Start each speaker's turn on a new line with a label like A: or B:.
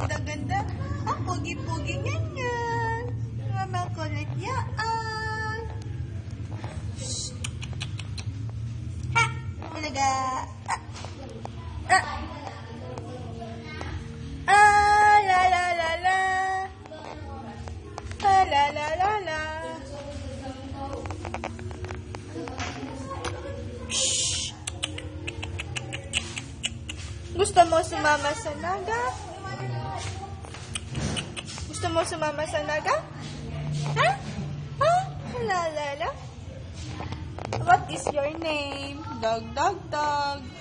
A: ganda-ganda. Ang pugi-pugi ganyan. Mga makulit yaan. Ha! Talaga. La la la la. La la la la. Gusto mo sumama sa naga? Gusto mo sumama sa naga? Ha? Ha? La la la. What is your name? Dog, dog, dog.